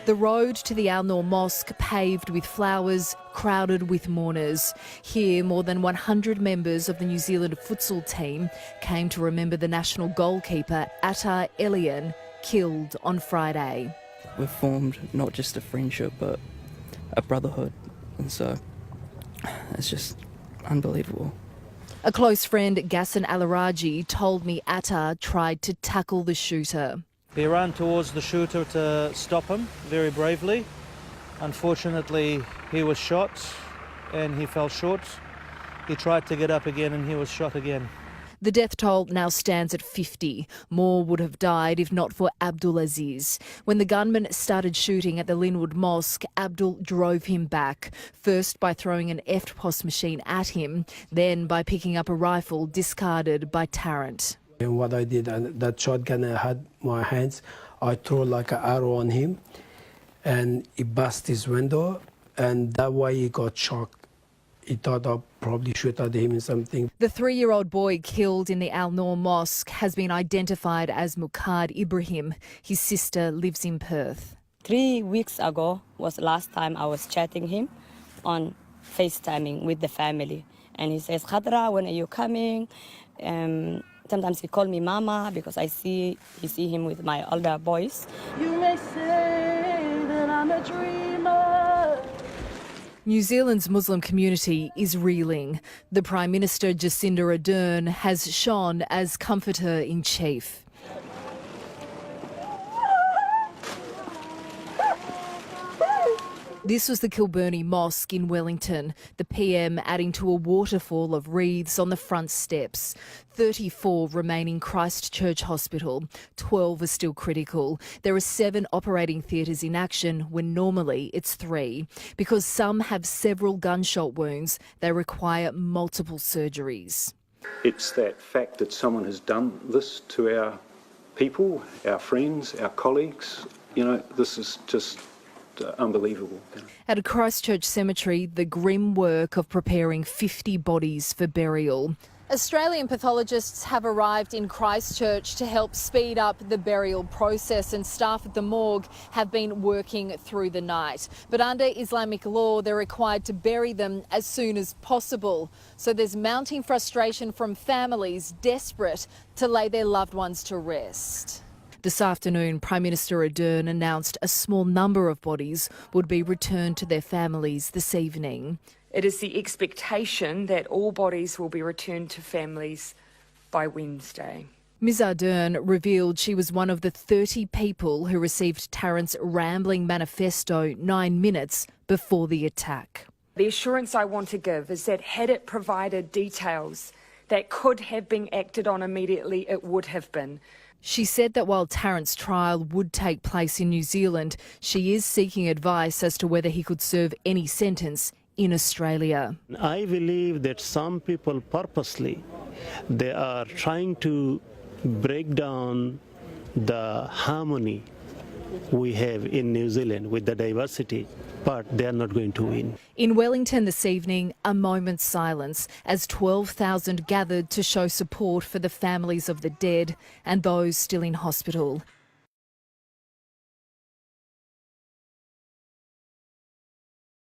The road to the Al Noor Mosque paved with flowers, crowded with mourners. Here, more than 100 members of the New Zealand futsal team came to remember the national goalkeeper, Atta Elian, killed on Friday. We've formed not just a friendship, but a brotherhood. And so it's just unbelievable. A close friend, Gassan Alaraji, told me Atta tried to tackle the shooter. He ran towards the shooter to stop him very bravely. Unfortunately, he was shot and he fell short. He tried to get up again and he was shot again. The death toll now stands at 50. More would have died if not for Abdul Aziz. When the gunman started shooting at the Linwood Mosque, Abdul drove him back, first by throwing an FPOS machine at him, then by picking up a rifle discarded by Tarrant. And what I did, and that shotgun I had in my hands, I threw like an arrow on him and it burst his window, and that way he got shocked. He thought I'd probably shoot at him or something. The 3-year-old boy killed in the Al Noor Mosque has been identified as Muqad Ibrahim. His sister lives in Perth. 3 weeks ago was the last time I was chatting him on FaceTiming with the family. And he says, Khadra, when are you coming? Sometimes he called me Mama because he see him with my older boys. You may say that I'm a dreamer. New Zealand's Muslim community is reeling. The Prime Minister Jacinda Ardern has shone as comforter-in-chief. This was the Kilbirnie Mosque in Wellington, the PM adding to a waterfall of wreaths on the front steps. 34 remain in Christchurch Hospital, 12 are still critical. There are 7 operating theatres in action when normally it's 3. Because some have several gunshot wounds, they require multiple surgeries. It's that fact that someone has done this to our people, our friends, our colleagues. You know, this is just unbelievable. At a Christchurch cemetery, the grim work of preparing 50 bodies for burial. Australian pathologists have arrived in Christchurch to help speed up the burial process, and staff at the morgue have been working through the night. But under Islamic law, they're required to bury them as soon as possible. So there's mounting frustration from families desperate to lay their loved ones to rest. This afternoon, Prime Minister Ardern announced a small number of bodies would be returned to their families this evening. It is the expectation that all bodies will be returned to families by Wednesday. Ms Ardern revealed she was one of the 30 people who received Tarrant's rambling manifesto 9 minutes before the attack. The assurance I want to give is that had it provided details that could have been acted on immediately, it would have been. She said that while Tarrant's trial would take place in New Zealand, she is seeking advice as to whether he could serve any sentence in Australia. I believe that some people purposely, they are trying to break down the harmony we have in New Zealand with the diversity, but they are not going to win. In Wellington this evening, a moment's silence as 12,000 gathered to show support for the families of the dead and those still in hospital.